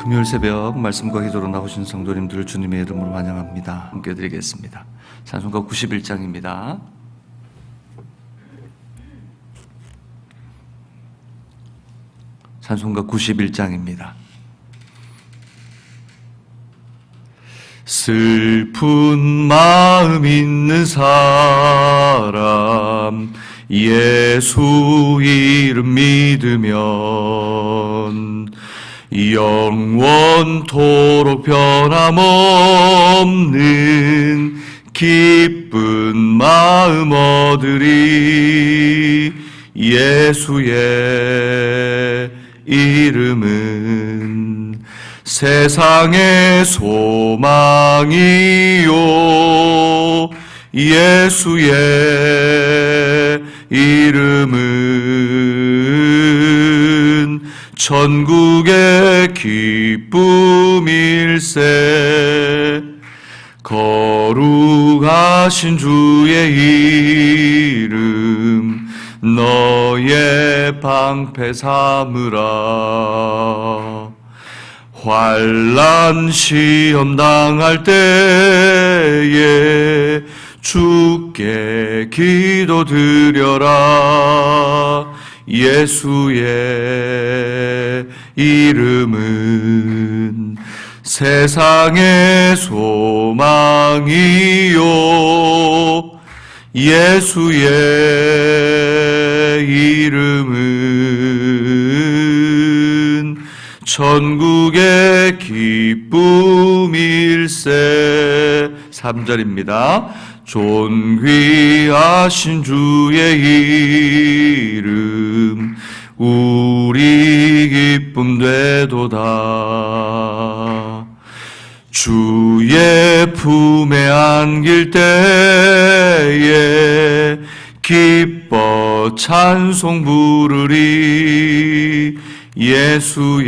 금요일 새벽 말씀과 기도로 나오신 성도님들 주님의 이름으로 환영합니다. 함께 드리겠습니다. 찬송가 91장입니다. 찬송가 91장입니다. 슬픈 마음 있는 사람 예수 이름 믿으면 영원토록 변함없는 기쁜 마음 얻으리. 예수의 이름은 세상의 소망이요 예수의 이름은 천국의 기쁨일세. 거룩하신 주의 이름 너의 방패 삼으라. 환난 시험 당할 때에 주께 기도드려라. 예수의 이름은 세상의 소망이요 예수의 이름은 천국의 기쁨일세. 3절입니다. 존귀하신 주의 이름 우리 기쁨 되도다. 주의 품에 안길 때에 기뻐 찬송 부르리. 예수의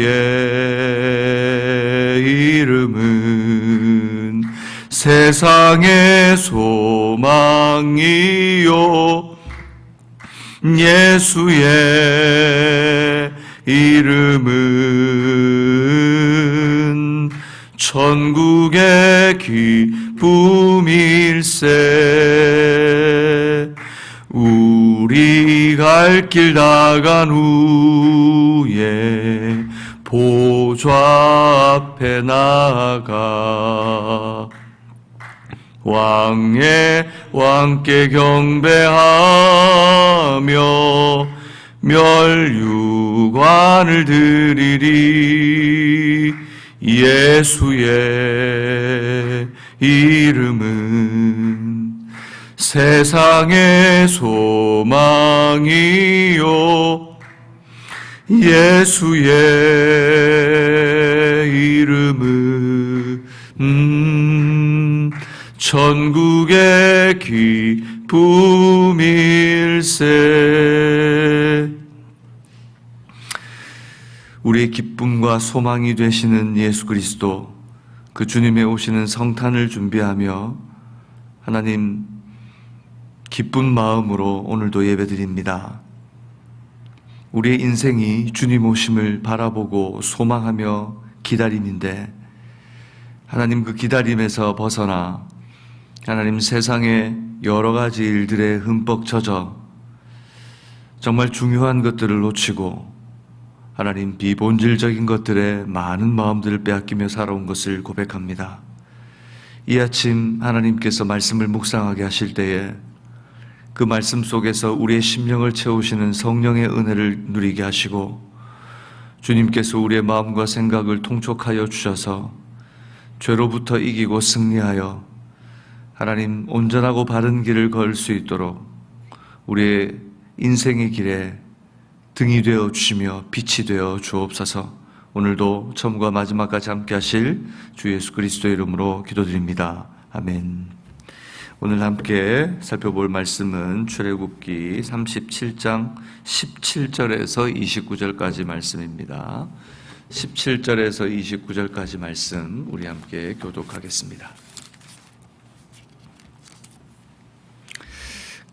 이름은 세상의 소망이요 예수의 이름은 천국의 기쁨일세. 우리 갈 길 나간 후에 보좌 앞에 나아가 왕께 경배하며 멸류관을 드리리. 예수의 이름은 세상의 소망이요 예수의 이름은 천국의 기쁨일세. 우리의 기쁨과 소망이 되시는 예수 그리스도, 그 주님의 오시는 성탄을 준비하며 하나님 기쁜 마음으로 오늘도 예배드립니다. 우리의 인생이 주님 오심을 바라보고 소망하며 기다림인데 하나님 그 기다림에서 벗어나 하나님 세상의 여러 가지 일들에 흠뻑 젖어 정말 중요한 것들을 놓치고 하나님 비본질적인 것들에 많은 마음들을 빼앗기며 살아온 것을 고백합니다. 이 아침 하나님께서 말씀을 묵상하게 하실 때에 그 말씀 속에서 우리의 심령을 채우시는 성령의 은혜를 누리게 하시고 주님께서 우리의 마음과 생각을 통촉하여 주셔서 죄로부터 이기고 승리하여 하나님 온전하고 바른 길을 걸 수 있도록 우리의 인생의 길에 등이 되어 주시며 빛이 되어 주옵소서. 오늘도 처음과 마지막까지 함께 하실 주 예수 그리스도의 이름으로 기도드립니다. 아멘. 오늘 함께 살펴볼 말씀은 출애굽기 37장 17절에서 29절까지 말씀입니다. 17절에서 29절까지 말씀 우리 함께 교독하겠습니다.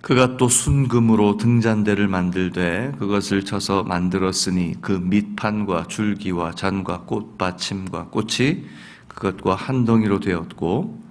그가 또 순금으로 등잔대를 만들되 그것을 쳐서 만들었으니 그 밑판과 줄기와 잔과 꽃받침과 꽃이 그것과 한 덩이로 되었고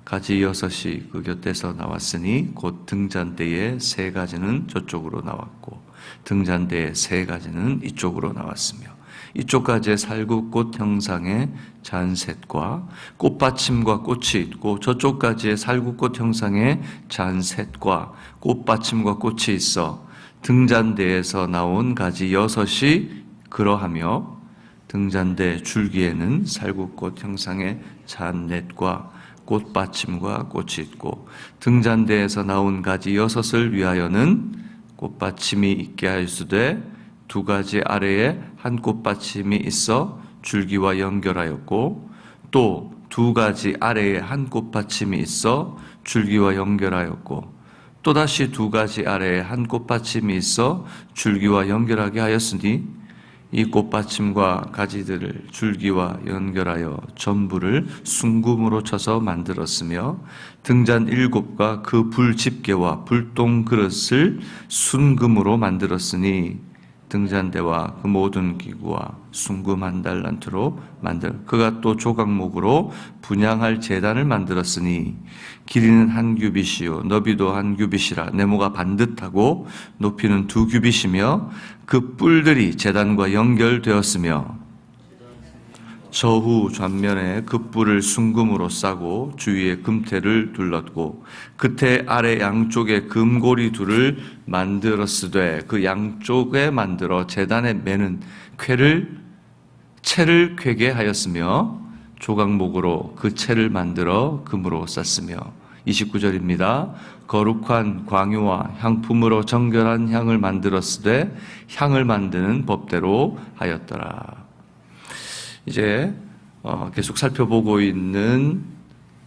가지 6이 그 곁에서 나왔으니 곧 등잔대의 3가지는 저쪽으로 나왔고 등잔대의 3가지는 이쪽으로 나왔으며 이쪽 가지에 살구꽃 형상의 잔셋과 꽃받침과 꽃이 있고 저쪽 가지에 살구꽃 형상의 잔셋과 꽃받침과 꽃이 있어 등잔대에서 나온 가지 6이 그러하며 등잔대 줄기에는 살구꽃 형상의 잔넷과 꽃받침과 꽃이 있고 등잔대에서 나온 가지 6을 위하여는 꽃받침이 있게 하였으되 2가지 아래에 한 꽃받침이 있어 줄기와 연결하였고 또 2가지 아래에 한 꽃받침이 있어 줄기와 연결하였고 또다시 2가지 아래에 한 꽃받침이 있어 줄기와 연결하게 하였으니 이 꽃받침과 가지들을 줄기와 연결하여 전부를 순금으로 쳐서 만들었으며 등잔 7과 그 불집게와 불똥 그릇을 순금으로 만들었으니 등잔대와 그 모든 기구와 순금 1달란트로 그가 또 조각목으로 분향할 제단을 만들었으니 길이는 1규빗이요 너비도 1규빗이라 네모가 반듯하고 높이는 2규빗이며 그 뿔들이 제단과 연결되었으며 저후 좌면에 그 뿔을 순금으로 싸고 주위에 금테를 둘렀고 그테 아래 양쪽에 금고리 둘을 만들었으되 그 양쪽에 만들어 제단에 매는 채를 쾌게 하였으며 조각목으로 그 채를 만들어 금으로 쌌으며 29절입니다. 거룩한 광유와 향품으로 정결한 향을 만들었으되 향을 만드는 법대로 하였더라. 이제 계속 살펴보고 있는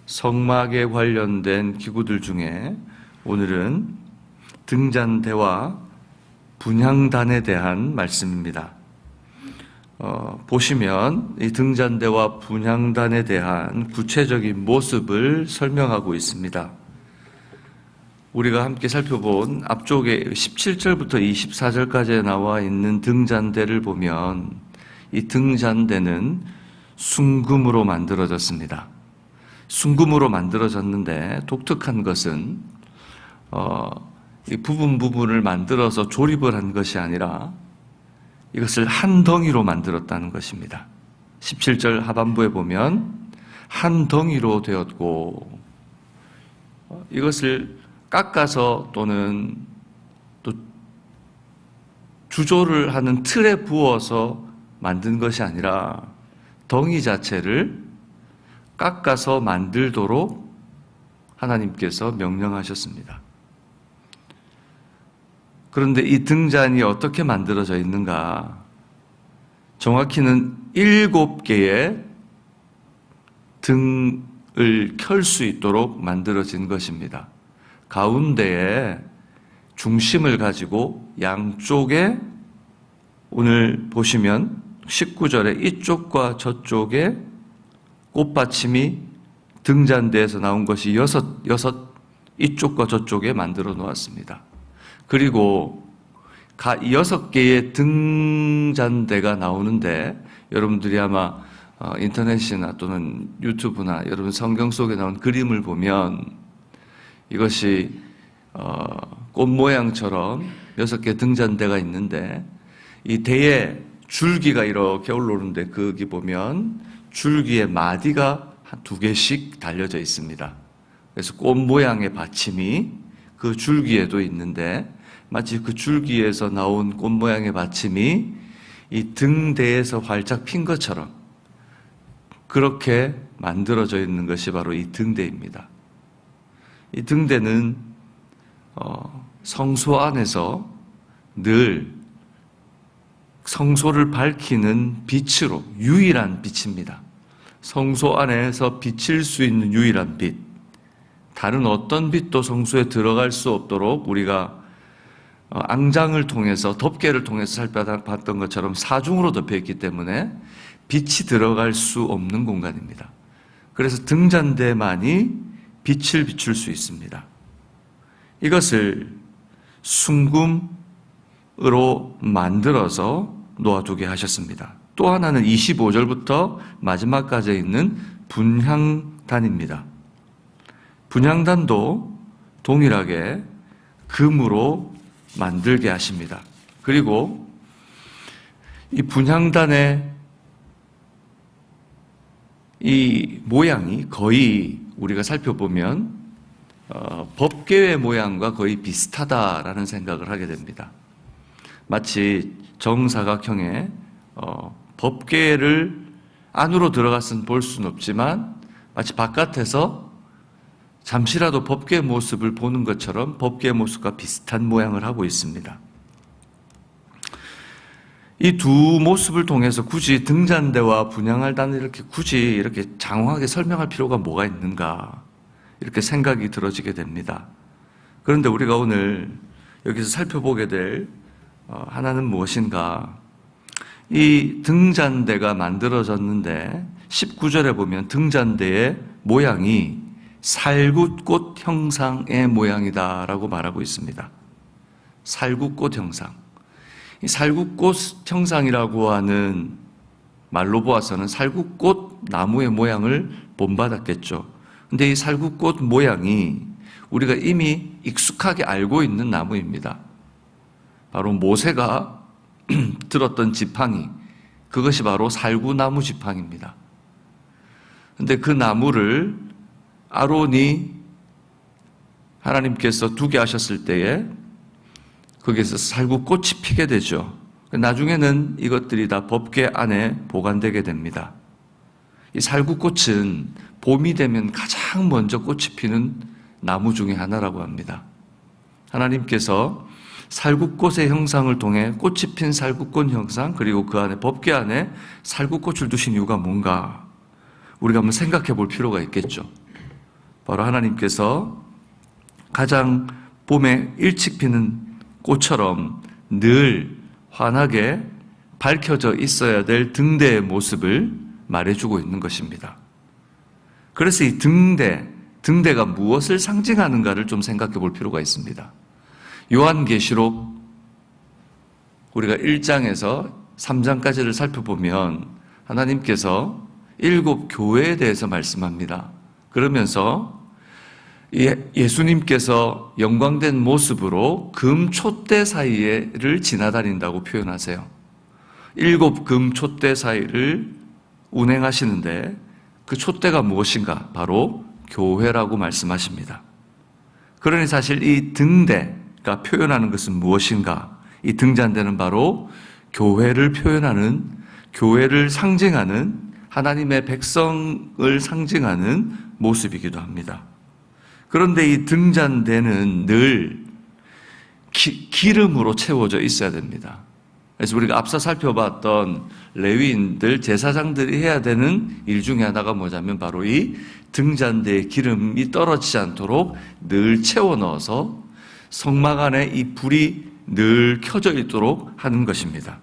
성막에 관련된 기구들 중에 오늘은 등잔대와 분향단에 대한 말씀입니다. 보시면 이 등잔대와 분향단에 대한 구체적인 모습을 설명하고 있습니다. 우리가 함께 살펴본 앞쪽에 17절부터 24절까지 나와 있는 등잔대를 보면 이 등잔대는 순금으로 만들어졌습니다. 순금으로 만들어졌는데 독특한 것은 이 부분을 만들어서 조립을 한 것이 아니라 이것을 한 덩이로 만들었다는 것입니다. 17절 하반부에 보면 한 덩이로 되었고 이것을 깎아서 또는 또 주조를 하는 틀에 부어서 만든 것이 아니라 덩이 자체를 깎아서 만들도록 하나님께서 명령하셨습니다. 그런데 이 등잔이 어떻게 만들어져 있는가? 정확히는 7개의 등을 켤 수 있도록 만들어진 것입니다. 가운데에 중심을 가지고 양쪽에 오늘 보시면 19절에 이쪽과 저쪽에 꽃받침이 등잔대에서 나온 것이 여섯 이쪽과 저쪽에 만들어 놓았습니다. 그리고 6개의 등잔대가 나오는데 여러분들이 아마 인터넷이나 또는 유튜브나 여러분 성경 속에 나온 그림을 보면 이것이 꽃 모양처럼 6개 등잔대가 있는데 이 대에 줄기가 이렇게 올라오는데 거기 보면 줄기에 마디가 한 2개씩 달려져 있습니다. 그래서 꽃 모양의 받침이 그 줄기에도 있는데 마치 그 줄기에서 나온 꽃 모양의 받침이 이 등대에서 활짝 핀 것처럼 그렇게 만들어져 있는 것이 바로 이 등대입니다. 이 등대는 성소 안에서 늘 성소를 밝히는 빛으로 유일한 빛입니다. 성소 안에서 비칠 수 있는 유일한 빛. 다른 어떤 빛도 성소에 들어갈 수 없도록 우리가 앙장을 통해서 덮개를 통해서 살펴봤던 것처럼 사중으로 덮여있기 때문에 빛이 들어갈 수 없는 공간입니다. 그래서 등잔대만이 빛을 비출 수 있습니다. 이것을 순금으로 만들어서 놓아두게 하셨습니다. 또 하나는 25절부터 마지막까지 있는 분향단입니다. 분향단도 동일하게 금으로 만들게 하십니다. 그리고 이 분향단의 이 모양이 거의 우리가 살펴보면 법궤의 모양과 거의 비슷하다라는 생각을 하게 됩니다. 마치 정사각형의 법궤를 안으로 들어가서는 볼 수는 없지만 마치 바깥에서 잠시라도 법궤의 모습을 보는 것처럼 법궤의 모습과 비슷한 모양을 하고 있습니다. 이 두 모습을 통해서 굳이 등잔대와 분향단을 이렇게 굳이 이렇게 장황하게 설명할 필요가 뭐가 있는가 이렇게 생각이 들어지게 됩니다. 그런데 우리가 오늘 여기서 살펴보게 될 하나는 무엇인가? 이 등잔대가 만들어졌는데 19절에 보면 등잔대의 모양이 살구꽃 형상의 모양이다라고 말하고 있습니다. 살구꽃 형상. 이 살구꽃 형상이라고 하는 말로 보아서는 살구꽃 나무의 모양을 본받았겠죠. 근데 이 살구꽃 모양이 우리가 이미 익숙하게 알고 있는 나무입니다. 바로 모세가 들었던 지팡이, 그것이 바로 살구나무 지팡이입니다. 근데 그 나무를 아론이 하나님께서 두게 하셨을 때에 거기에서 살구꽃이 피게 되죠. 나중에는 이것들이 다 법궤 안에 보관되게 됩니다. 이 살구꽃은 봄이 되면 가장 먼저 꽃이 피는 나무 중에 하나라고 합니다. 하나님께서 살구꽃의 형상을 통해 꽃이 핀 살구꽃 형상, 그리고 그 안에 법궤 안에 살구꽃을 두신 이유가 뭔가 우리가 한번 생각해 볼 필요가 있겠죠. 바로 하나님께서 가장 봄에 일찍 피는 꽃처럼 늘 환하게 밝혀져 있어야 될 등대의 모습을 말해주고 있는 것입니다. 그래서 이 등대가 무엇을 상징하는가를 좀 생각해 볼 필요가 있습니다. 요한계시록 우리가 1장에서 3장까지를 살펴보면 하나님께서 7 교회에 대해서 말씀합니다. 그러면서 예수님께서 영광된 모습으로 금 촛대 사이를 지나다닌다고 표현하세요. 7 금 촛대 사이를 운행하시는데 그 촛대가 무엇인가? 바로 교회라고 말씀하십니다. 그러니 사실 이 등대가 표현하는 것은 무엇인가? 이 등잔대는 바로 교회를 표현하는, 교회를 상징하는, 하나님의 백성을 상징하는 모습이기도 합니다. 그런데 이 등잔대는 늘 기름으로 채워져 있어야 됩니다. 그래서 우리가 앞서 살펴봤던 레위인들, 제사장들이 해야 되는 일 중에 하나가 뭐냐면 바로 이 등잔대에 기름이 떨어지지 않도록 늘 채워 넣어서 성막 안에 이 불이 늘 켜져 있도록 하는 것입니다.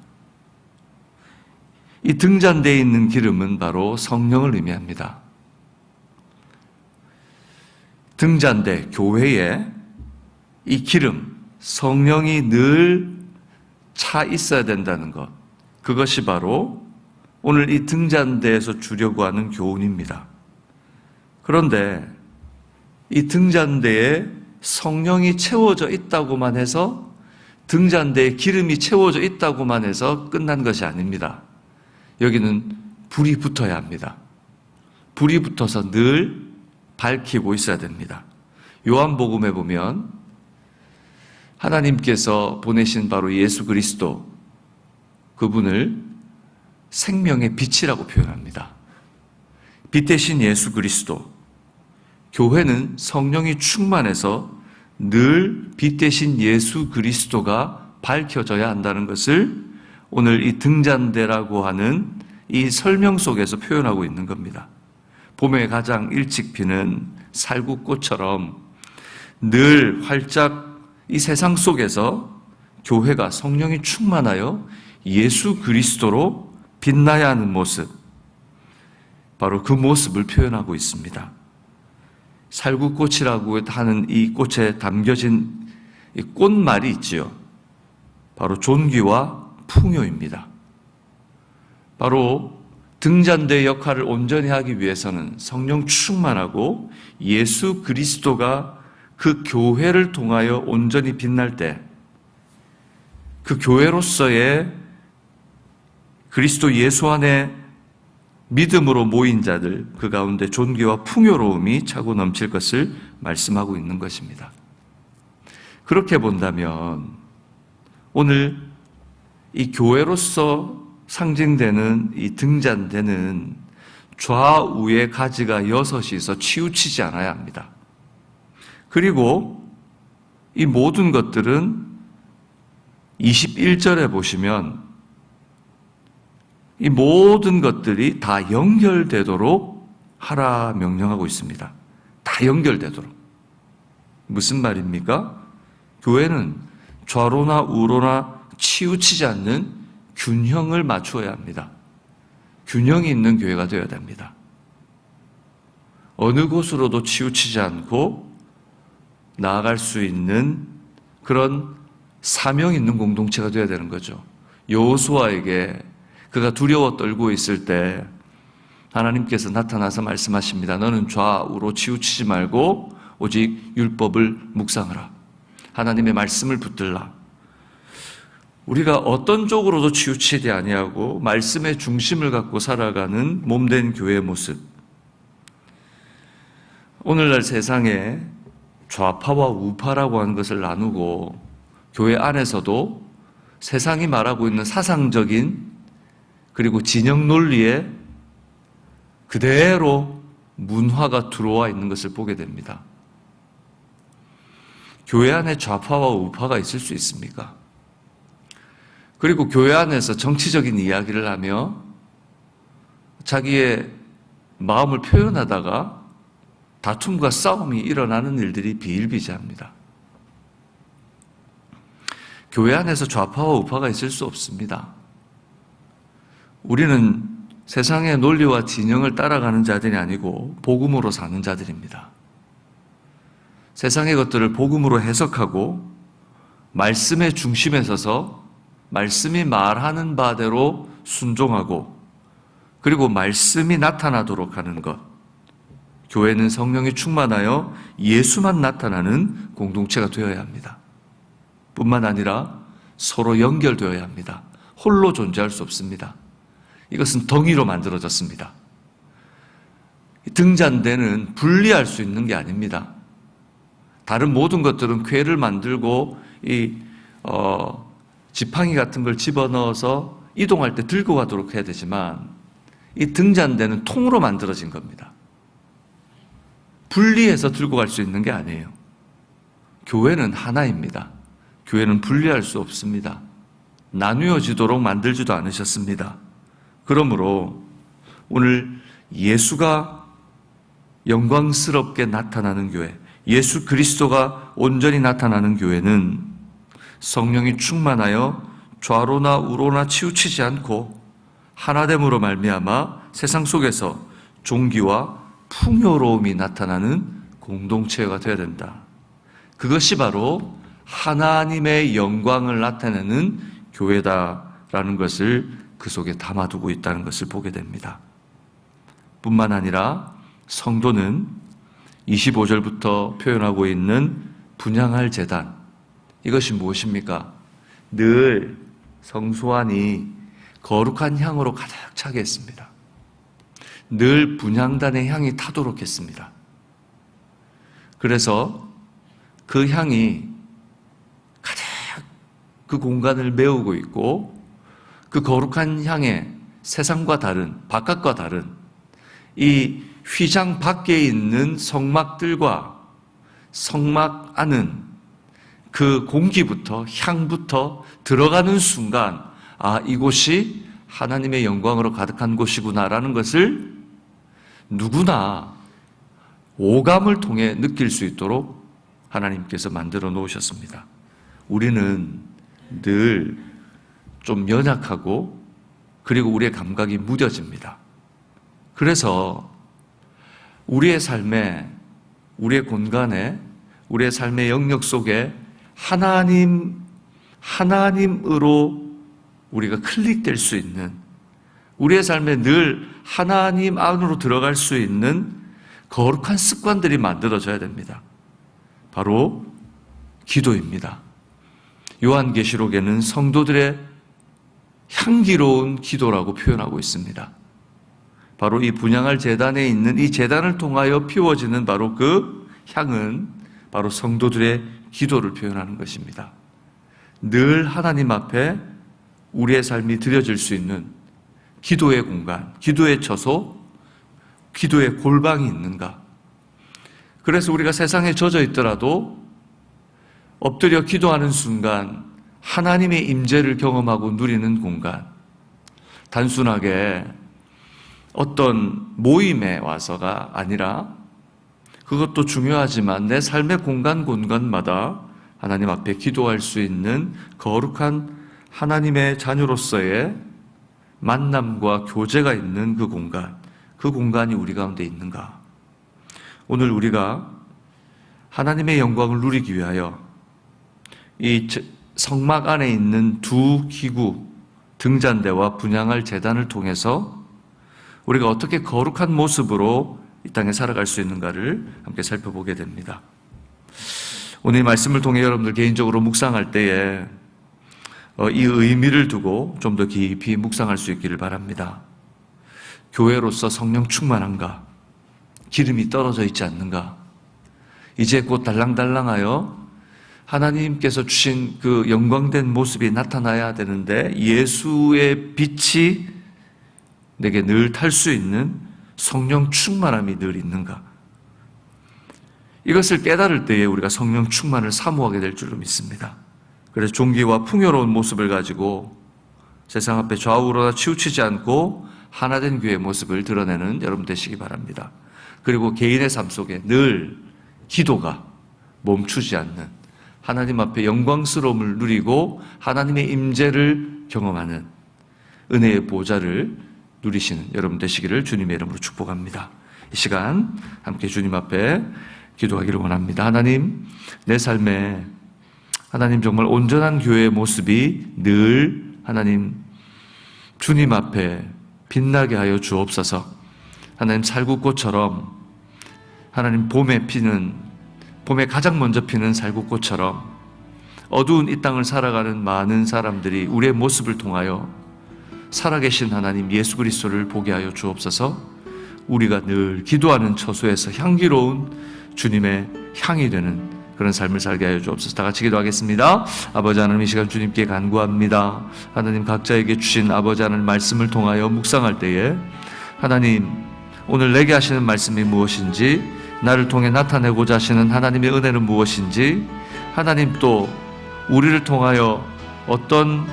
이 등잔대에 있는 기름은 바로 성령을 의미합니다. 등잔대, 교회에 이 기름, 성령이 늘 차 있어야 된다는 것, 그것이 바로 오늘 이 등잔대에서 주려고 하는 교훈입니다. 그런데 이 등잔대에 성령이 채워져 있다고만 해서, 등잔대에 기름이 채워져 있다고만 해서 끝난 것이 아닙니다. 여기는 불이 붙어야 합니다. 불이 붙어서 늘 밝히고 있어야 됩니다. 요한복음에 보면 하나님께서 보내신 바로 예수 그리스도, 그분을 생명의 빛이라고 표현합니다. 빛 대신 예수 그리스도, 교회는 성령이 충만해서 늘 빛 대신 예수 그리스도가 밝혀져야 한다는 것을 오늘 이 등잔대라고 하는 이 설명 속에서 표현하고 있는 겁니다. 봄에 가장 일찍 피는 살구꽃처럼 늘 활짝 이 세상 속에서 교회가 성령이 충만하여 예수 그리스도로 빛나야 하는 모습, 바로 그 모습을 표현하고 있습니다. 살구꽃이라고 하는 이 꽃에 담겨진 이 꽃말이 있지요. 바로 존귀와 풍요입니다. 바로 등잔대 역할을 온전히 하기 위해서는 성령 충만하고 예수 그리스도가 그 교회를 통하여 온전히 빛날 때 그 교회로서의 그리스도 예수 안에 믿음으로 모인 자들, 그 가운데 존귀와 풍요로움이 차고 넘칠 것을 말씀하고 있는 것입니다. 그렇게 본다면 오늘 이 교회로서 상징되는 이 등잔대는 좌우의 가지가 6이 있어 치우치지 않아야 합니다. 그리고 이 모든 것들은 21절에 보시면 이 모든 것들이 다 연결되도록 하라 명령하고 있습니다. 다 연결되도록. 무슨 말입니까? 교회는 좌로나 우로나 치우치지 않는 균형을 맞추어야 합니다. 균형이 있는 교회가 되어야 됩니다. 어느 곳으로도 치우치지 않고 나아갈 수 있는 그런 사명 있는 공동체가 되어야 되는 거죠. 여호수아에게 그가 두려워 떨고 있을 때 하나님께서 나타나서 말씀하십니다. 너는 좌우로 치우치지 말고 오직 율법을 묵상하라. 하나님의 말씀을 붙들라. 우리가 어떤 쪽으로도 치우치지 아니하고 말씀의 중심을 갖고 살아가는 몸된 교회의 모습. 오늘날 세상에 좌파와 우파라고 하는 것을 나누고 교회 안에서도 세상이 말하고 있는 사상적인 그리고 진영 논리에 그대로 문화가 들어와 있는 것을 보게 됩니다. 교회 안에 좌파와 우파가 있을 수 있습니까? 그리고 교회 안에서 정치적인 이야기를 하며 자기의 마음을 표현하다가 다툼과 싸움이 일어나는 일들이 비일비재합니다. 교회 안에서 좌파와 우파가 있을 수 없습니다. 우리는 세상의 논리와 진영을 따라가는 자들이 아니고 복음으로 사는 자들입니다. 세상의 것들을 복음으로 해석하고 말씀의 중심에 서서 말씀이 말하는 바대로 순종하고 그리고 말씀이 나타나도록 하는 것. 교회는 성령이 충만하여 예수만 나타나는 공동체가 되어야 합니다. 뿐만 아니라 서로 연결되어야 합니다. 홀로 존재할 수 없습니다. 이것은 덩이로 만들어졌습니다. 등잔대는 분리할 수 있는 게 아닙니다. 다른 모든 것들은 궤를 만들고 지팡이 같은 걸 집어넣어서 이동할 때 들고 가도록 해야 되지만 이 등잔대는 통으로 만들어진 겁니다. 분리해서 들고 갈 수 있는 게 아니에요. 교회는 하나입니다. 교회는 분리할 수 없습니다. 나누어지도록 만들지도 않으셨습니다. 그러므로 오늘 예수가 영광스럽게 나타나는 교회, 예수 그리스도가 온전히 나타나는 교회는 성령이 충만하여 좌로나 우로나 치우치지 않고 하나됨으로 말미암아 세상 속에서 존귀와 풍요로움이 나타나는 공동체가 되어야 된다. 그것이 바로 하나님의 영광을 나타내는 교회다라는 것을 그 속에 담아두고 있다는 것을 보게 됩니다. 뿐만 아니라 성도는 25절부터 표현하고 있는 분향할 제단, 이것이 무엇입니까? 늘 성소 안이 거룩한 향으로 가득 차게 했습니다. 늘 분향단의 향이 타도록 했습니다. 그래서 그 향이 가득 그 공간을 메우고 있고 그 거룩한 향에 세상과 다른, 바깥과 다른 이 휘장 밖에 있는 성막들과 성막 안은 그 공기부터 향부터 들어가는 순간 이곳이 하나님의 영광으로 가득한 곳이구나라는 것을 누구나 오감을 통해 느낄 수 있도록 하나님께서 만들어 놓으셨습니다. 우리는 늘 좀 연약하고 그리고 우리의 감각이 무뎌집니다. 그래서 우리의 삶에, 우리의 공간에, 우리의 삶의 영역 속에 하나님으로 우리가 클릭될 수 있는, 우리의 삶에 늘 하나님 안으로 들어갈 수 있는 거룩한 습관들이 만들어져야 됩니다. 바로 기도입니다. 요한계시록에는 성도들의 향기로운 기도라고 표현하고 있습니다. 바로 이 분향할 제단에 있는 이 제단을 통하여 피워지는 바로 그 향은 바로 성도들의 기도를 표현하는 것입니다. 늘 하나님 앞에 우리의 삶이 드려질 수 있는 기도의 공간, 기도의 처소, 기도의 골방이 있는가? 그래서 우리가 세상에 젖어 있더라도 엎드려 기도하는 순간 하나님의 임재를 경험하고 누리는 공간, 단순하게 어떤 모임에 와서가 아니라, 그것도 중요하지만 내 삶의 공간마다 하나님 앞에 기도할 수 있는 거룩한 하나님의 자녀로서의 만남과 교제가 있는 그 공간이 우리 가운데 있는가? 오늘 우리가 하나님의 영광을 누리기 위하여 이 성막 안에 있는 두 기구, 등잔대와 분향할 제단을 통해서 우리가 어떻게 거룩한 모습으로 이 땅에 살아갈 수 있는가를 함께 살펴보게 됩니다. 오늘 이 말씀을 통해 여러분들 개인적으로 묵상할 때에 이 의미를 두고 좀 더 깊이 묵상할 수 있기를 바랍니다. 교회로서 성령 충만한가? 기름이 떨어져 있지 않는가? 이제 곧 달랑달랑하여 하나님께서 주신 그 영광된 모습이 나타나야 되는데 예수의 빛이 내게 늘 탈 수 있는 성령 충만함이 늘 있는가? 이것을 깨달을 때에 우리가 성령 충만을 사모하게 될 줄로 믿습니다. 그래서 존귀와 풍요로운 모습을 가지고 세상 앞에 좌우로나 치우치지 않고 하나된 교회의 모습을 드러내는 여러분 되시기 바랍니다. 그리고 개인의 삶 속에 늘 기도가 멈추지 않는, 하나님 앞에 영광스러움을 누리고 하나님의 임재를 경험하는 은혜의 보좌를 누리시는 여러분 되시기를 주님의 이름으로 축복합니다. 이 시간 함께 주님 앞에 기도하기를 원합니다. 하나님, 내 삶에 하나님 정말 온전한 교회의 모습이 늘 하나님 주님 앞에 빛나게 하여 주옵소서. 하나님 살구꽃처럼, 하나님 봄에 가장 먼저 피는 살구꽃처럼 어두운 이 땅을 살아가는 많은 사람들이 우리의 모습을 통하여 살아계신 하나님 예수 그리스도를 보게 하여 주옵소서. 우리가 늘 기도하는 처소에서 향기로운 주님의 향이 되는 그런 삶을 살게 하여 주옵소서. 다 같이 기도하겠습니다. 아버지 하나님, 이 시간 주님께 간구합니다. 하나님, 각자에게 주신 아버지 하나님 말씀을 통하여 묵상할 때에 하나님, 오늘 내게 하시는 말씀이 무엇인지, 나를 통해 나타내고자 하시는 하나님의 은혜는 무엇인지, 하나님 또 우리를 통하여 어떤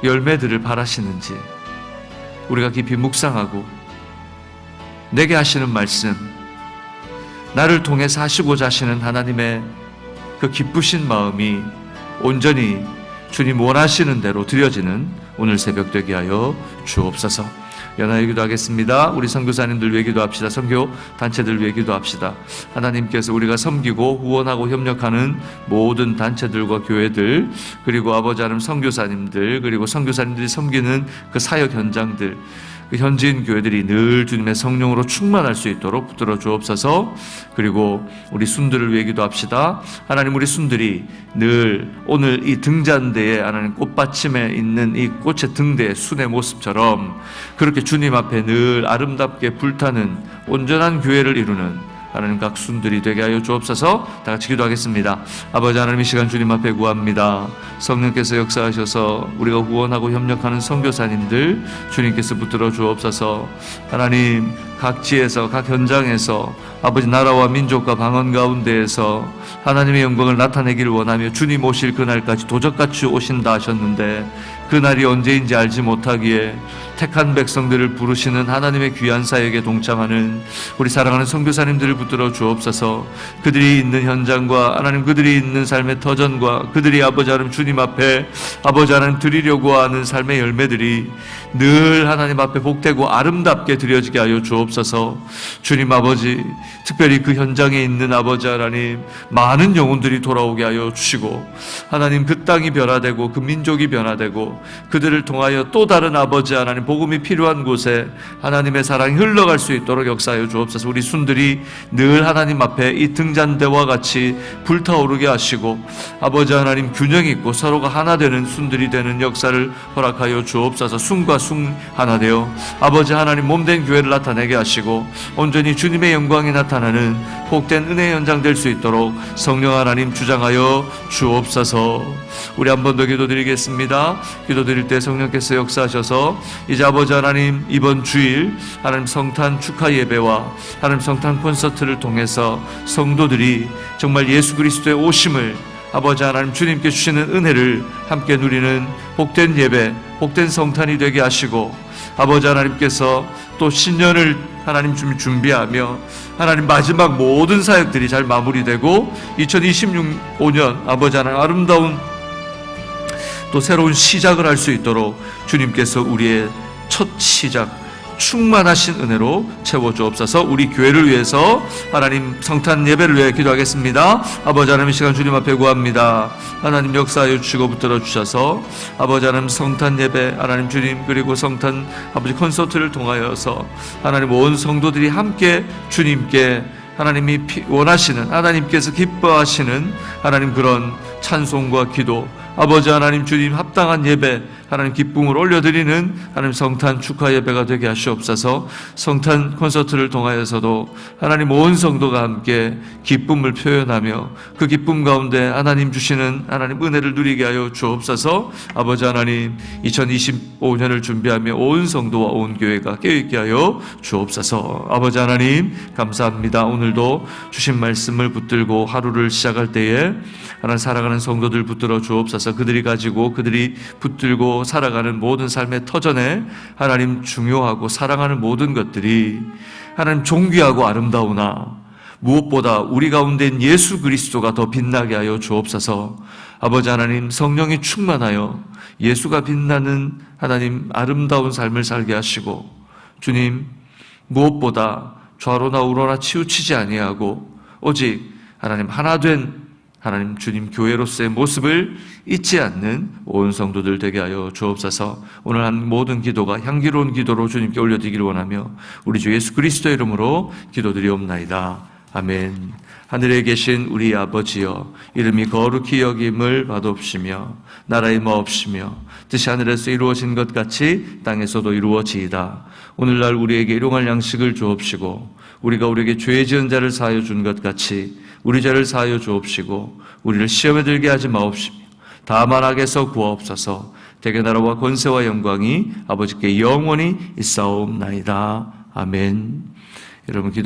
열매들을 바라시는지 우리가 깊이 묵상하고 내게 하시는 말씀, 나를 통해서 하시고자 하시는 하나님의 그 기쁘신 마음이 온전히 주님 원하시는 대로 드려지는 오늘 새벽 되게 하여 주옵소서. 연하여 기도하겠습니다. 우리 선교사님들 위해 기도합시다. 선교 단체들 위해 기도합시다. 하나님께서 우리가 섬기고 후원하고 협력하는 모든 단체들과 교회들, 그리고 아버지 하나님 선교사님들, 그리고 선교사님들이 섬기는 그 사역 현장들, 그 현지인 교회들이 늘 주님의 성령으로 충만할 수 있도록 붙들어 주옵소서. 그리고 우리 순들을 위해 기도합시다. 하나님, 우리 순들이 늘 오늘 이 등잔대에 하나님 꽃받침에 있는 이 꽃의 등대의 순의 모습처럼 그렇게 주님 앞에 늘 아름답게 불타는 온전한 교회를 이루는 하나님 각 순들이 되게 하여 주옵소서. 다 같이 기도하겠습니다. 아버지 하나님, 이 시간 주님 앞에 구합니다. 성령께서 역사하셔서 우리가 후원하고 협력하는 선교사님들 주님께서 붙들어 주옵소서. 하나님, 각 지에서 각 현장에서 아버지 나라와 민족과 방언 가운데에서 하나님의 영광을 나타내기를 원하며 주님 오실 그날까지 도적같이 오신다 하셨는데 그날이 언제인지 알지 못하기에 택한 백성들을 부르시는 하나님의 귀한 사역에 동참하는 우리 사랑하는 선교사님들을 붙들어 주옵소서. 그들이 있는 현장과 하나님 그들이 있는 삶의 터전과 그들이 아버지 하나님 주님 앞에 아버지 하나님 드리려고 하는 삶의 열매들이 늘 하나님 앞에 복되고 아름답게 드려지게 하여 주옵소서. 주옵소서. 주님 아버지, 특별히 그 현장에 있는 아버지 하나님, 많은 영혼들이 돌아오게 하여 주시고, 하나님 그 땅이 변화되고 그 민족이 변화되고 그들을 통하여 또 다른 아버지 하나님 복음이 필요한 곳에 하나님의 사랑이 흘러갈 수 있도록 역사하여 주옵소서. 우리 순들이 늘 하나님 앞에 이 등잔대와 같이 불타오르게 하시고 아버지 하나님 균형 있고 서로가 하나 되는 순들이 되는 역사를 허락하여 주옵소서. 순과 순 하나 되어 아버지 하나님 몸된 교회를 나타내게 하시고 온전히 주님의 영광이 나타나는 복된 은혜의 현장 될 수 있도록 성령 하나님 주장하여 주옵소서. 우리 한 번 더 기도드리겠습니다. 기도드릴 때 성령께서 역사하셔서 이제 아버지 하나님 이번 주일 하나님 성탄 축하 예배와 하나님 성탄 콘서트를 통해서 성도들이 정말 예수 그리스도의 오심을 아버지 하나님 주님께 주시는 은혜를 함께 누리는 복된 예배, 복된 성탄이 되게 하시고 아버지 하나님께서 또 신년을 하나님 준비하며 하나님 마지막 모든 사역들이 잘 마무리되고 2026년 아버지 하나님 아름다운 또 새로운 시작을 할 수 있도록 주님께서 우리의 첫 시작 충만하신 은혜로 채워주옵소서. 우리 교회를 위해서 하나님 성탄 예배를 위해 기도하겠습니다. 아버지 하나님 이 시간 주님 앞에 구합니다. 하나님 역사하여 주시고 붙들어 주셔서 아버지 하나님 성탄 예배 하나님 주님 그리고 성탄 아버지 콘서트를 통하여서 하나님 온 성도들이 함께 주님께 하나님이 원하시는 하나님께서 기뻐하시는 하나님 그런 찬송과 기도 아버지 하나님 주님 합당한 예배 하나님 기쁨을 올려드리는 하나님 성탄 축하 예배가 되게 하시옵소서. 성탄 콘서트를 통하여서도 하나님 온 성도가 함께 기쁨을 표현하며 그 기쁨 가운데 하나님 주시는 하나님 은혜를 누리게 하여 주옵소서. 아버지 하나님 2025년을 준비하며 온 성도와 온 교회가 깨어있게 하여 주옵소서. 아버지 하나님 감사합니다. 오늘도 주신 말씀을 붙들고 하루를 시작할 때에 하나님 살아가는 성도들 붙들어 주옵소서. 그들이 가지고 그들이 붙들고 살아가는 모든 삶의 터전에 하나님 중요하고 사랑하는 모든 것들이 하나님 존귀하고 아름다우나 무엇보다 우리 가운데인 예수 그리스도가 더 빛나게 하여 주옵소서. 아버지 하나님 성령이 충만하여 예수가 빛나는 하나님 아름다운 삶을 살게 하시고 주님 무엇보다 좌로나 우로나 치우치지 아니하고 오직 하나님 하나된 하나님 주님 교회로서의 모습을 잊지 않는 온 성도들 되게 하여 주옵소서. 오늘 한 모든 기도가 향기로운 기도로 주님께 올려드리기를 원하며 우리 주 예수 그리스도의 이름으로 기도드리옵나이다. 아멘. 하늘에 계신 우리 아버지여 이름이 거룩히 여김을 받옵시며 나라의 마옵시며 뜻이 하늘에서 이루어진 것 같이 땅에서도 이루어지이다. 오늘날 우리에게 일용할 양식을 주옵시고 우리가 우리에게 죄 지은 자를 사하여 준 것 같이 우리 죄를 사하여 주옵시고 우리를 시험에 들게 하지 마옵시며 다만 악에서 구하옵소서. 대개 나라와 권세와 영광이 아버지께 영원히 있사옵나이다. 아멘. 여러분 기도